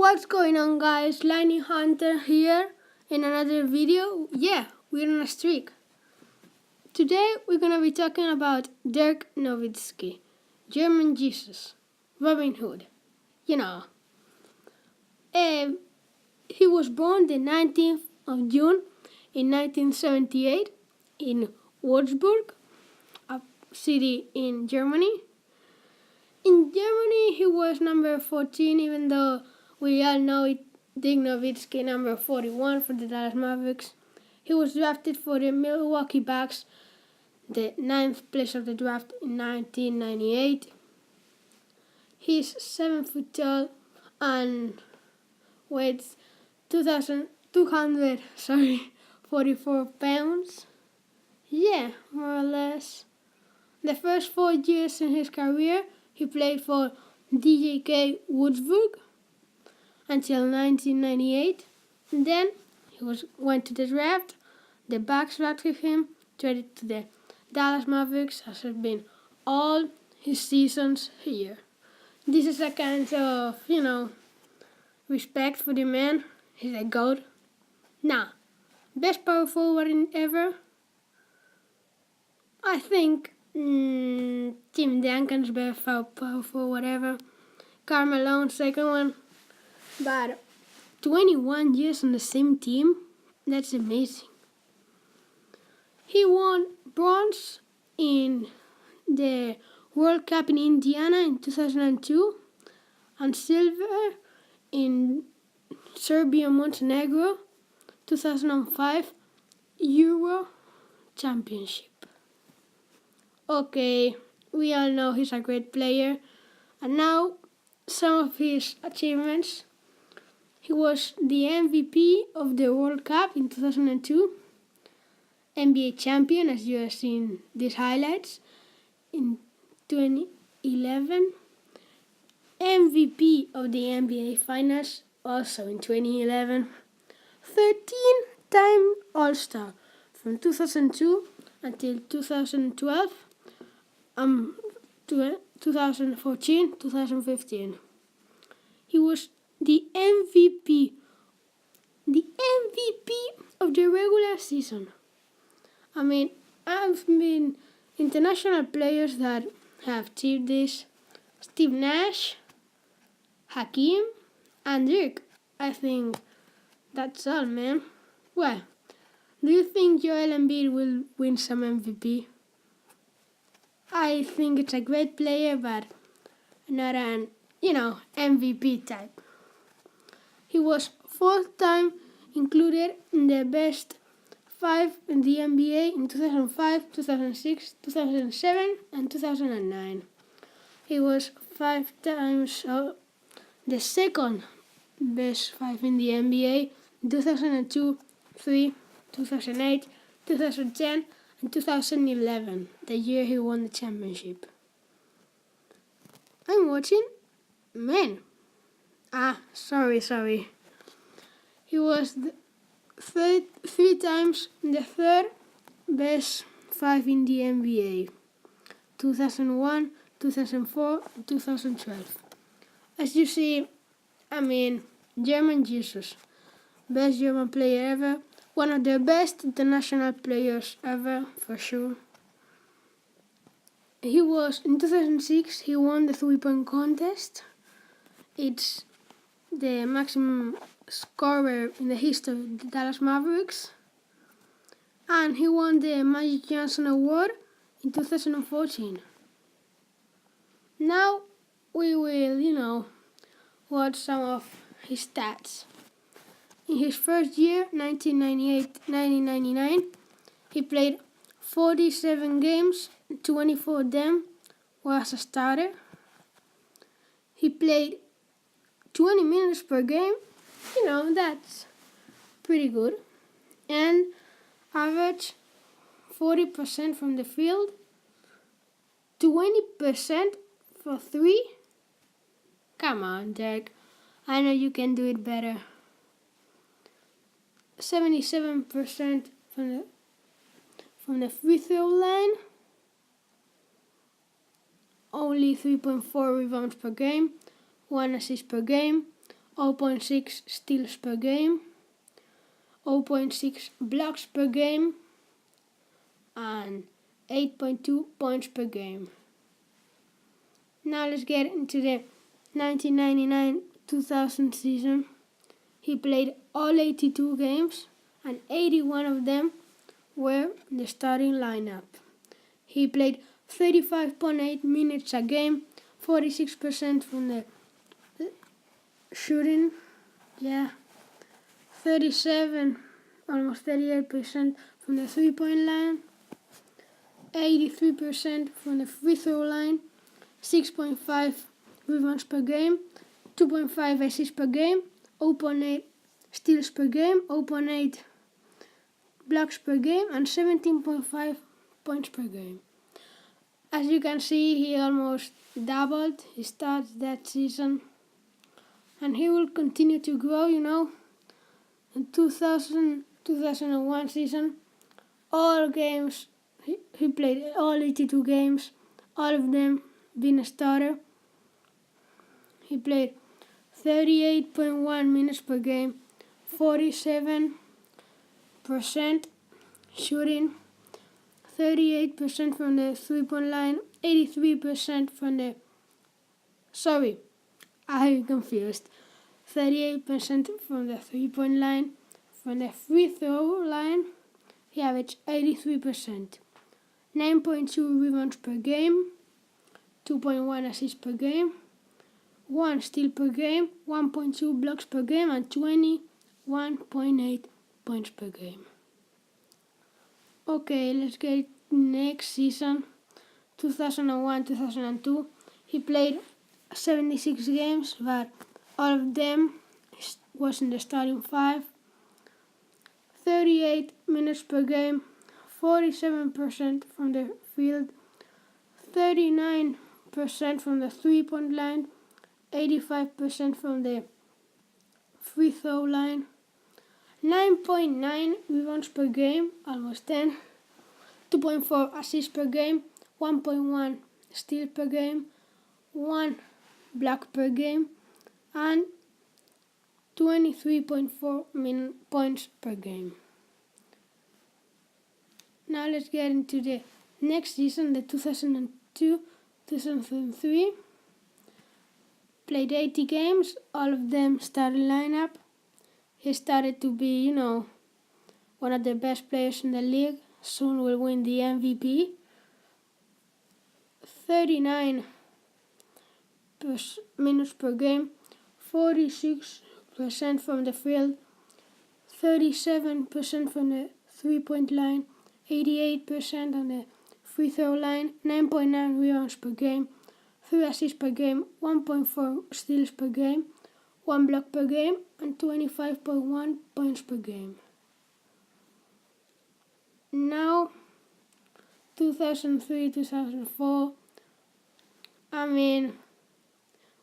What's going on, guys? Lightning Hunter here in another video. Yeah, we're on a streak. Today we're gonna be talking about Dirk Nowitzki, German Jesus, Robin Hood. You know, he was born the 19th of June in 1978 in Würzburg, a city in Germany. In Germany, he was number 14, even though we all know it. Dirk Nowitzki, number 41 for the Dallas Mavericks. He was drafted for the Milwaukee Bucks, the 9th place of the draft in 1998. He's 7 foot tall and weighs 2,244 pounds. Yeah, more or less. The first 4 years in his career, he played for DJK Würzburg until 1998. And then he went to the draft. The Bucks drafted him, traded to the Dallas Mavericks, as has been all his seasons here. This is a kind of, respect for the man. He's a GOAT. Now, best power forward ever? I think Tim Duncan's best power forward ever. Karl Malone's second one. But 21 years on the same team, that's amazing. He won bronze in the World Cup in Indiana in 2002 and silver in Serbia Montenegro 2005 Euro Championship. Okay, we all know he's a great player, and now some of his achievements. He was the MVP of the World Cup in 2002, NBA champion, as you have seen these highlights, in 2011, MVP of the NBA Finals, also in 2011, 13-time All-Star from 2002 until 2012, 2014, 2015. He was the MVP of the regular season. I mean, I've been international players that have achieved this. Steve Nash, Hakeem, and Dirk. I think that's all, man. Well, do you think Joel Embiid will win some MVP? I think it's a great player, but not an, MVP type. He was 4th time included in the best 5 in the NBA in 2005, 2006, 2007, and 2009. He was 5 times the second best 5 in the NBA in 2002, 3, 2008, 2010, and 2011, the year he won the championship. I'm watching. Man. Sorry. He was the 3 times the 3rd best 5 in the NBA, 2001, 2004, and 2012. As you see, German Jesus, best German player ever, one of the best international players ever, for sure. In 2006, he won the 3-point contest. It's the maximum scorer in the history of the Dallas Mavericks. And he won the Magic Johnson Award in 2014. Now we will, watch some of his stats. In his first year, 1998-1999, he played 47 games, 24 of them were as a starter. He played 20 minutes per game. That's pretty good. And average 40% from the field, 20% for 3. Come on, Dirk. I know you can do it better. 77% from the free throw line. Only 3.4 rebounds per game, 1 assist per game, 0.6 steals per game, 0.6 blocks per game, and 8.2 points per game. Now let's get into the 1999-2000 season. He played all 82 games, and 81 of them were the starting lineup. He played 35.8 minutes a game, 46% from the shooting, 37, almost 38% from the three-point line, 83% from the free throw line, 6.5 rebounds per game, 2.5 assists per game, 0.8 steals per game, 0.8 blocks per game, and 17.5 points per game. As you can see, he almost doubled his stats that season, and he will continue to grow, In 2001 season, all games, he played all 82 games, all of them being a starter. He played 38.1 minutes per game, 47% shooting, 38% from the three-point line, 83% from the... Sorry, I'm confused. 38% from the three-point line. From the free throw line, he averaged 83%. 9.2 rebounds per game, 2.1 assists per game, 1 steal per game, 1.2 blocks per game, and 21.8 points per game. Okay, let's get next season, 2001-2002. He played 76 games, but all of them was in the starting five. 38 minutes per game, 47% from the field, 39% from the three-point line, 85% from the free throw line, 9.9 rebounds per game, almost 10, 2.4 assists per game, 1.1 steals per game, 1 block per game, and 23.4 points per game. Now let's get into the next season, the 2002-2003. Played 80 games, all of them starting lineup. He started to be, one of the best players in the league. Soon will win the MVP. 39 minutes per game, 46% from the field, 37% from the three-point line, 88% on the free throw line, 9.9 rebounds per game, 3 assists per game, 1.4 steals per game, 1 block per game, and 25.1 points per game. Now, 2003-2004,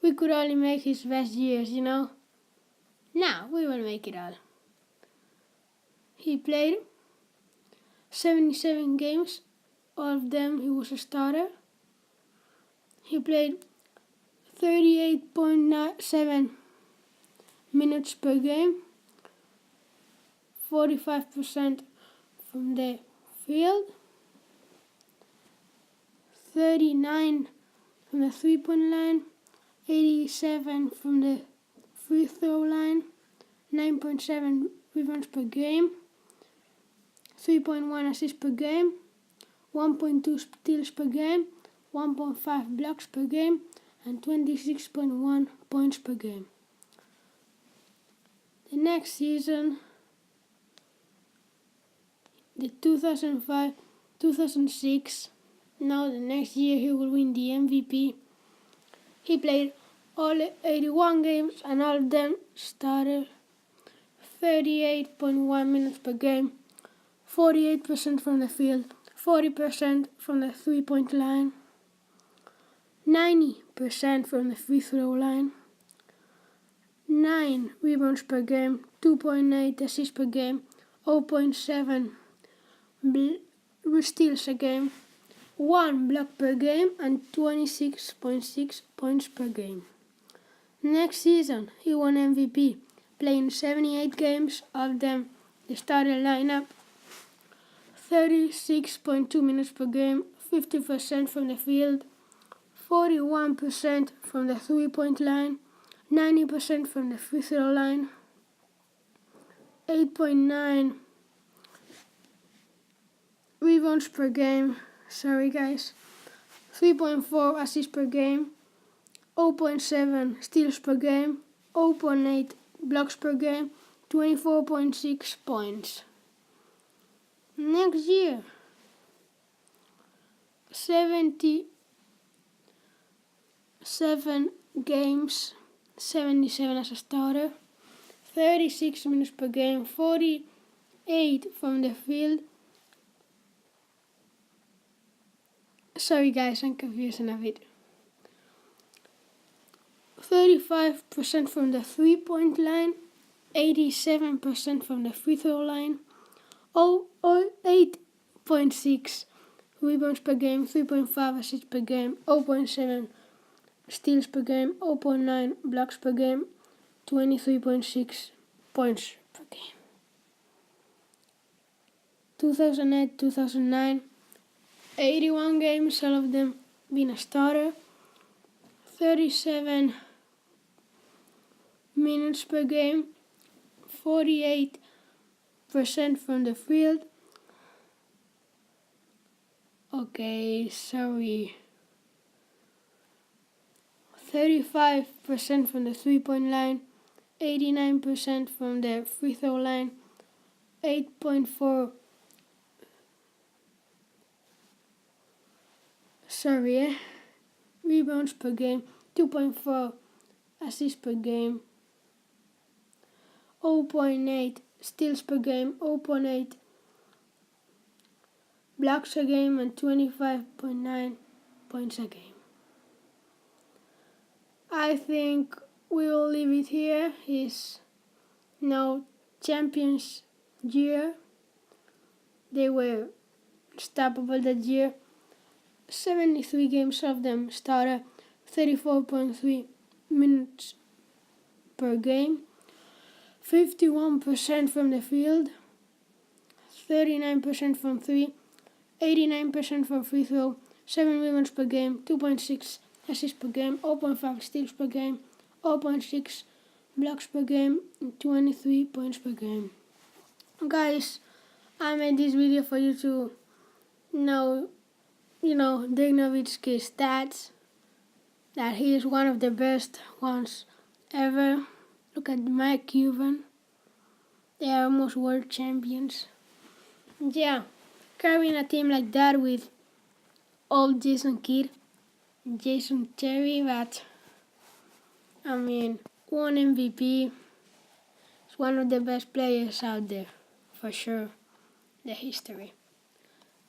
we could only make his best years, Now we will make it all. He played 77 games, all of them he was a starter. He played 38.7 minutes per game, 45% from the field, 39 from the three-point line, 87 from the free throw line, 9.7 rebounds per game, 3.1 assists per game, 1.2 steals per game, 1.5 blocks per game, and 26.1 points per game. The next season, the 2005-2006, now the next year he will win the MVP. He played all 81 games and all of them started. 38.1 minutes per game, 48% from the field, 40% from the three-point line, 90% from the free throw line, 9 rebounds per game, 2.8 assists per game, 0.7 steals a game, 1 block per game, and 26.6 points per game. Next season, he won MVP, playing 78 games, of them the starting lineup, 36.2 minutes per game, 50% from the field, 41% from the three-point line, 90% from the free throw line, 8.9 rebounds per game, 3.4 assists per game, 0.7 steals per game, 0.8 blocks per game, 24.6 points. Next year, 77 games, 77 as a starter, 36 minutes per game, 48 from the field. Sorry guys, I'm confusing a bit. 35% from the three-point line, 87% from the free throw line, 8.6 rebounds per game, 3.5 assists per game, 0.7 steals per game, 0.9 blocks per game, 23.6 points per game. 2008-2009, 81 games, all of them being a starter, 37 minutes per game, 48% from the field. 35% from the three-point line, 89% from the free throw line, 8.4 rebounds per game, 2.4 assists per game, 0.8 steals per game, 0.8 blocks a game, and 25.9 points a game. I think we will leave it here. His champions year. They were unstoppable that year. 73 games of them started, 34.3 minutes per game, 51% from the field, 39% from three, 89% from free throw, 7 rebounds per game, 2.6 assists per game, 0.5 steals per game, 0.6 blocks per game, and 23 points per game. Guys, I made this video for you to know, Dirk Nowitzki's stats, that he is one of the best ones ever. Look at Mike Cuban. They are almost world champions. Yeah, carrying a team like that with old Jason Kidd, Jason Terry, but one MVP. Is one of the best players out there, for sure, the history.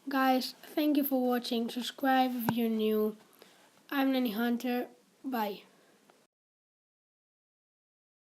Guys, thank you for watching. Subscribe if you're new. I'm Nanny Hunter. Bye.